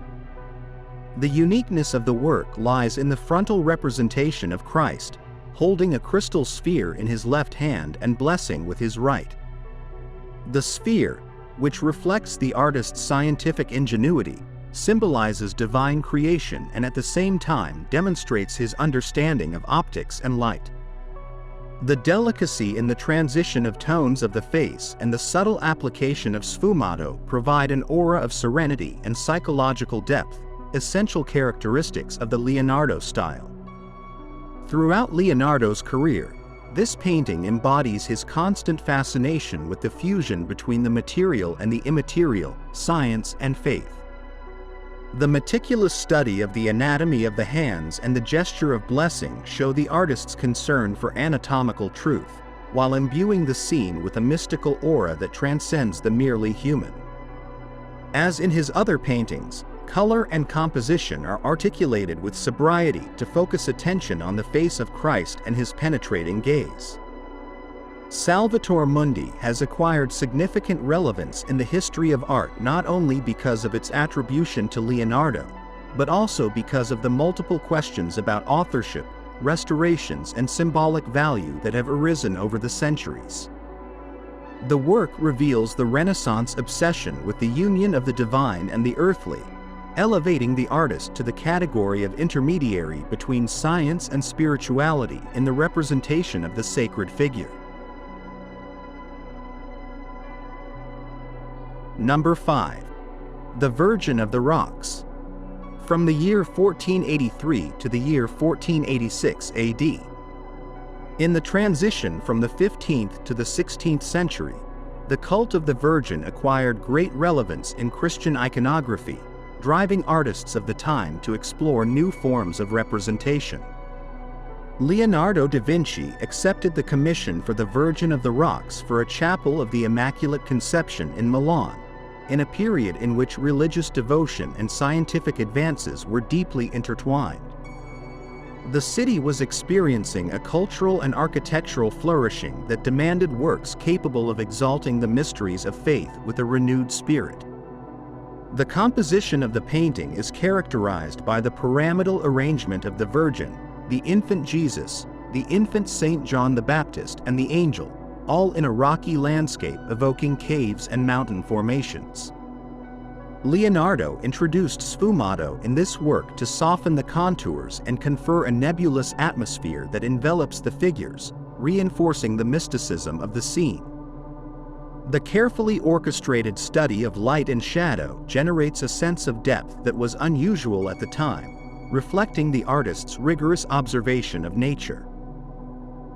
The uniqueness of the work lies in the frontal representation of Christ, holding a crystal sphere in his left hand and blessing with his right. The sphere, which reflects the artist's scientific ingenuity, symbolizes divine creation and at the same time demonstrates his understanding of optics and light. The delicacy in the transition of tones of the face and the subtle application of sfumato provide an aura of serenity and psychological depth, essential characteristics of the Leonardo style. Throughout Leonardo's career, this painting embodies his constant fascination with the fusion between the material and the immaterial, science and faith. The meticulous study of the anatomy of the hands and the gesture of blessing show the artist's concern for anatomical truth, while imbuing the scene with a mystical aura that transcends the merely human. As in his other paintings, color and composition are articulated with sobriety to focus attention on the face of Christ and his penetrating gaze. Salvator Mundi has acquired significant relevance in the history of art not only because of its attribution to Leonardo, but also because of the multiple questions about authorship, restorations, and symbolic value that have arisen over the centuries. The work reveals the Renaissance obsession with the union of the divine and the earthly, elevating the artist to the category of intermediary between science and spirituality in the representation of the sacred figure. Number 5. The Virgin of the Rocks. From the year 1483 to the year 1486 AD. In the transition from the 15th to the 16th century, the cult of the Virgin acquired great relevance in Christian iconography, driving artists of the time to explore new forms of representation. Leonardo da Vinci accepted the commission for the Virgin of the Rocks for a chapel of the Immaculate Conception in Milan, in a period in which religious devotion and scientific advances were deeply intertwined. The city was experiencing a cultural and architectural flourishing that demanded works capable of exalting the mysteries of faith with a renewed spirit. The composition of the painting is characterized by the pyramidal arrangement of the Virgin, the infant Jesus, the infant Saint John the Baptist, and the angel, all in a rocky landscape evoking caves and mountain formations. Leonardo introduced sfumato in this work to soften the contours and confer a nebulous atmosphere that envelops the figures, reinforcing the mysticism of the scene. The carefully orchestrated study of light and shadow generates a sense of depth that was unusual at the time, reflecting the artist's rigorous observation of nature.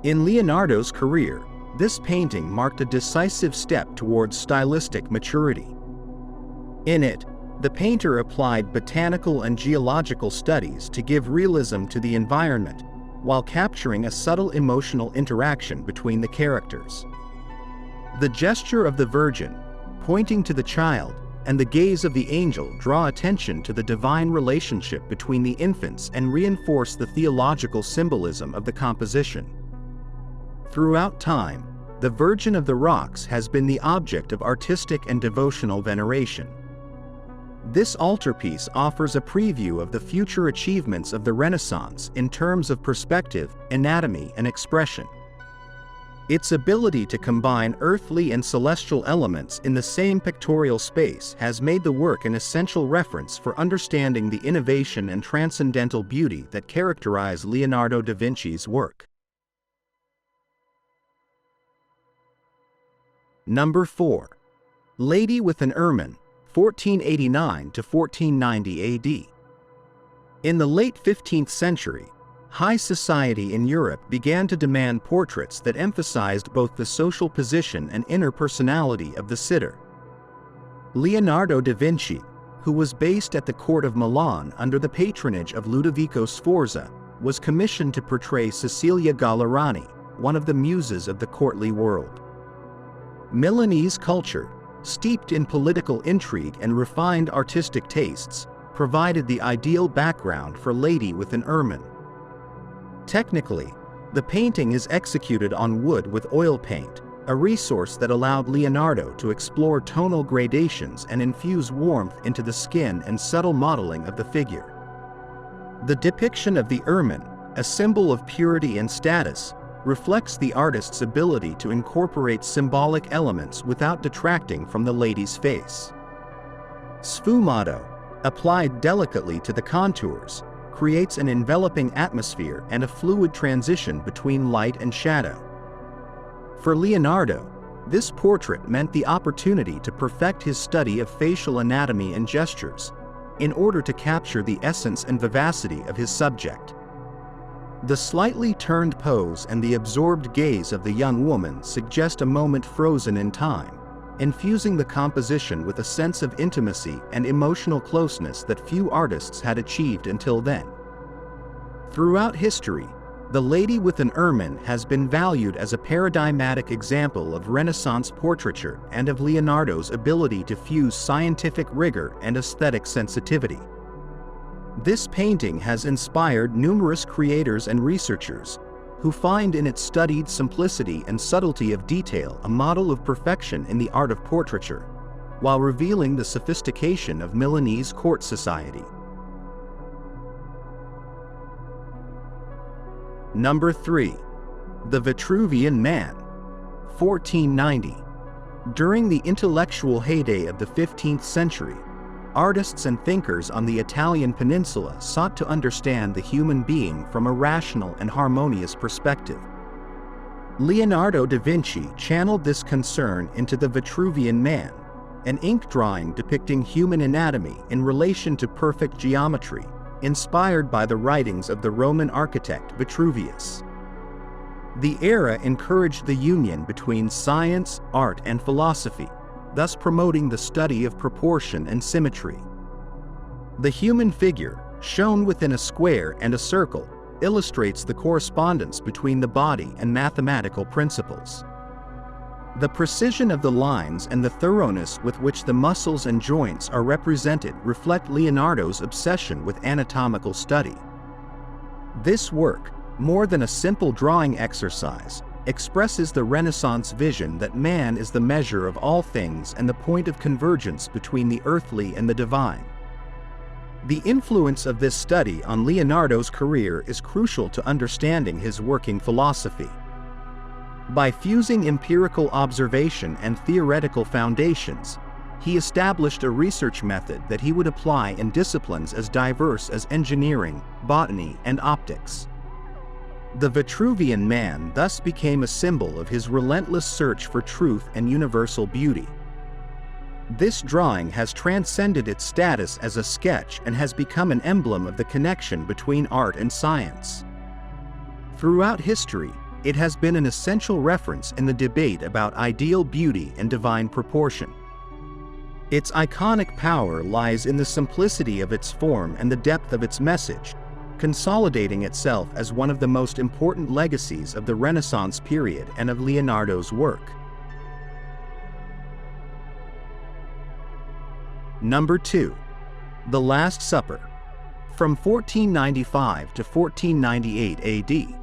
In Leonardo's career, this painting marked a decisive step towards stylistic maturity. In it, the painter applied botanical and geological studies to give realism to the environment, while capturing a subtle emotional interaction between the characters. The gesture of the Virgin, pointing to the child, and the gaze of the angel draw attention to the divine relationship between the infants and reinforce the theological symbolism of the composition. Throughout time, the Virgin of the Rocks has been the object of artistic and devotional veneration. This altarpiece offers a preview of the future achievements of the Renaissance in terms of perspective, anatomy, and expression. Its ability to combine earthly and celestial elements in the same pictorial space has made the work an essential reference for understanding the innovation and transcendental beauty that characterize Leonardo da Vinci's work. Number 4. Lady with an Ermine, 1489 to 1490 AD. In the late 15th century, high society in Europe began to demand portraits that emphasized both the social position and inner personality of the sitter. Leonardo da Vinci, who was based at the court of Milan under the patronage of Ludovico Sforza, was commissioned to portray Cecilia Gallerani, one of the muses of the courtly world. Milanese culture, steeped in political intrigue and refined artistic tastes, provided the ideal background for Lady with an Ermine. Technically, the painting is executed on wood with oil paint, a resource that allowed Leonardo to explore tonal gradations and infuse warmth into the skin and subtle modeling of the figure. The depiction of the Ermine, a symbol of purity and status, reflects the artist's ability to incorporate symbolic elements without detracting from the lady's face. Sfumato, applied delicately to the contours, creates an enveloping atmosphere and a fluid transition between light and shadow. For Leonardo, this portrait meant the opportunity to perfect his study of facial anatomy and gestures, in order to capture the essence and vivacity of his subject. The slightly turned pose and the absorbed gaze of the young woman suggest a moment frozen in time, infusing the composition with a sense of intimacy and emotional closeness that few artists had achieved until then. Throughout history, the Lady with an Ermine has been valued as a paradigmatic example of Renaissance portraiture and of Leonardo's ability to fuse scientific rigor and aesthetic sensitivity. This painting has inspired numerous creators and researchers, who find in its studied simplicity and subtlety of detail a model of perfection in the art of portraiture, while revealing the sophistication of Milanese court society. Number 3. The Vitruvian Man, 1490. During the intellectual heyday of the 15th century, artists and thinkers on the Italian peninsula sought to understand the human being from a rational and harmonious perspective. Leonardo da Vinci channeled this concern into the Vitruvian Man, an ink drawing depicting human anatomy in relation to perfect geometry, inspired by the writings of the Roman architect Vitruvius. The era encouraged the union between science, art, and philosophy, thus promoting the study of proportion and symmetry. The human figure, shown within a square and a circle, illustrates the correspondence between the body and mathematical principles. The precision of the lines and the thoroughness with which the muscles and joints are represented reflect Leonardo's obsession with anatomical study. This work, more than a simple drawing exercise, expresses the Renaissance vision that man is the measure of all things and the point of convergence between the earthly and the divine. The influence of this study on Leonardo's career is crucial to understanding his working philosophy. By fusing empirical observation and theoretical foundations, he established a research method that he would apply in disciplines as diverse as engineering, botany, and optics. The Vitruvian Man thus became a symbol of his relentless search for truth and universal beauty. This drawing has transcended its status as a sketch and has become an emblem of the connection between art and science. Throughout history, it has been an essential reference in the debate about ideal beauty and divine proportion. Its iconic power lies in the simplicity of its form and the depth of its message, consolidating itself as one of the most important legacies of the Renaissance period and of Leonardo's work. Number 2. The Last Supper, from 1495 to 1498 AD.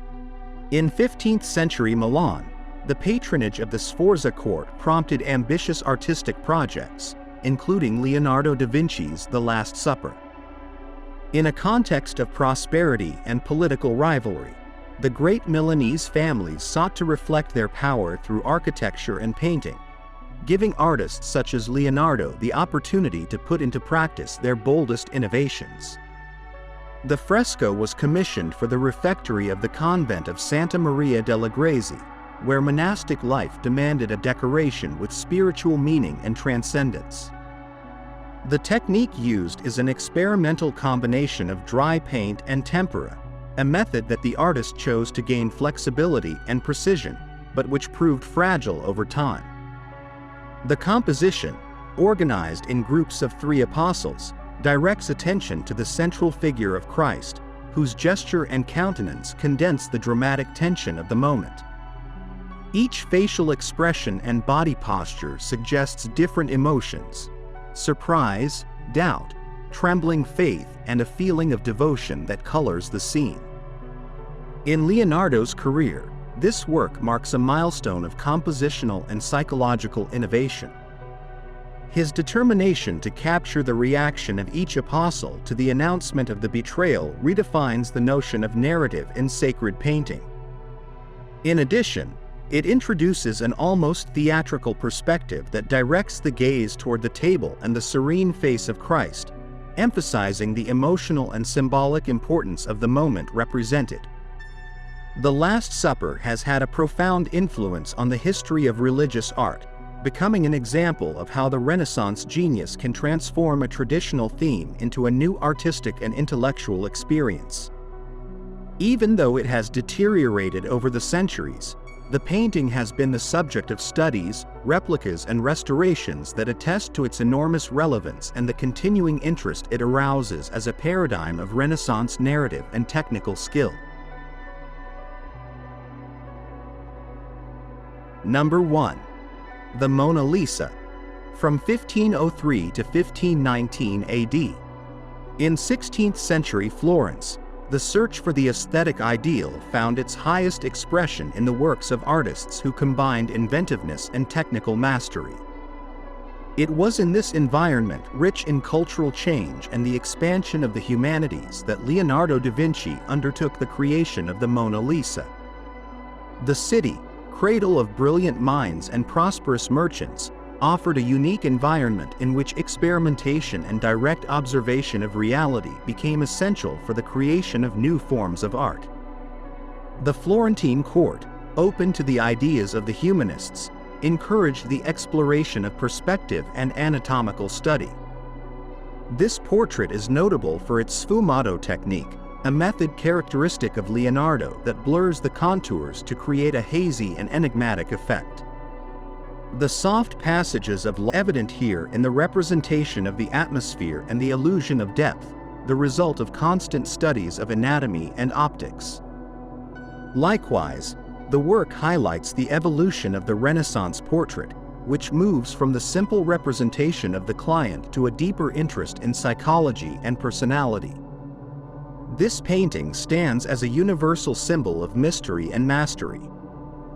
In 15th century Milan, the patronage of the Sforza court prompted ambitious artistic projects, including Leonardo da Vinci's The Last Supper. In a context of prosperity and political rivalry, the great Milanese families sought to reflect their power through architecture and painting, giving artists such as Leonardo the opportunity to put into practice their boldest innovations. The fresco was commissioned for the refectory of the convent of Santa Maria delle Grazie, where monastic life demanded a decoration with spiritual meaning and transcendence. The technique used is an experimental combination of dry paint and tempera, a method that the artist chose to gain flexibility and precision, but which proved fragile over time. The composition, organized in groups of 3 apostles, directs attention to the central figure of Christ, whose gesture and countenance condense the dramatic tension of the moment. Each facial expression and body posture suggests different emotions: surprise, doubt, trembling faith, and a feeling of devotion that colors the scene. In Leonardo's career, this work marks a milestone of compositional and psychological innovation. His determination to capture the reaction of each apostle to the announcement of the betrayal redefines the notion of narrative in sacred painting. In addition, it introduces an almost theatrical perspective that directs the gaze toward the table and the serene face of Christ, emphasizing the emotional and symbolic importance of the moment represented. The Last Supper has had a profound influence on the history of religious art, becoming an example of how the Renaissance genius can transform a traditional theme into a new artistic and intellectual experience. Even though it has deteriorated over the centuries, the painting has been the subject of studies, replicas, and restorations that attest to its enormous relevance and the continuing interest it arouses as a paradigm of Renaissance narrative and technical skill. Number 1. The Mona Lisa, from 1503 to 1519 AD. In 16th century Florence, the search for the aesthetic ideal found its highest expression in the works of artists who combined inventiveness and technical mastery. It was in this environment, rich in cultural change and the expansion of the humanities, that Leonardo da Vinci undertook the creation of the Mona Lisa. The city, cradle of brilliant minds and prosperous merchants, offered a unique environment in which experimentation and direct observation of reality became essential for the creation of new forms of art. The Florentine court, open to the ideas of the humanists, encouraged the exploration of perspective and anatomical study. This portrait is notable for its sfumato technique, a method characteristic of Leonardo that blurs the contours to create a hazy and enigmatic effect. The soft passages of light evident here in the representation of the atmosphere and the illusion of depth, the result of constant studies of anatomy and optics. Likewise, the work highlights the evolution of the Renaissance portrait, which moves from the simple representation of the client to a deeper interest in psychology and personality. This painting stands as a universal symbol of mystery and mastery.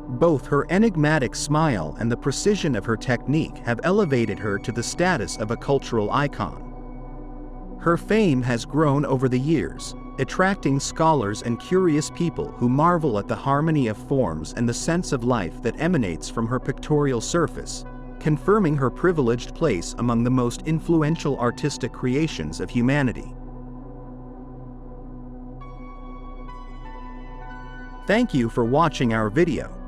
Both her enigmatic smile and the precision of her technique have elevated her to the status of a cultural icon. Her fame has grown over the years, attracting scholars and curious people who marvel at the harmony of forms and the sense of life that emanates from her pictorial surface, confirming her privileged place among the most influential artistic creations of humanity. Thank you for watching our video.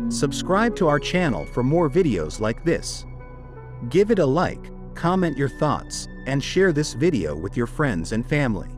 Subscribe to our channel for more videos like this. Give it a like, comment your thoughts, and share this video with your friends and family.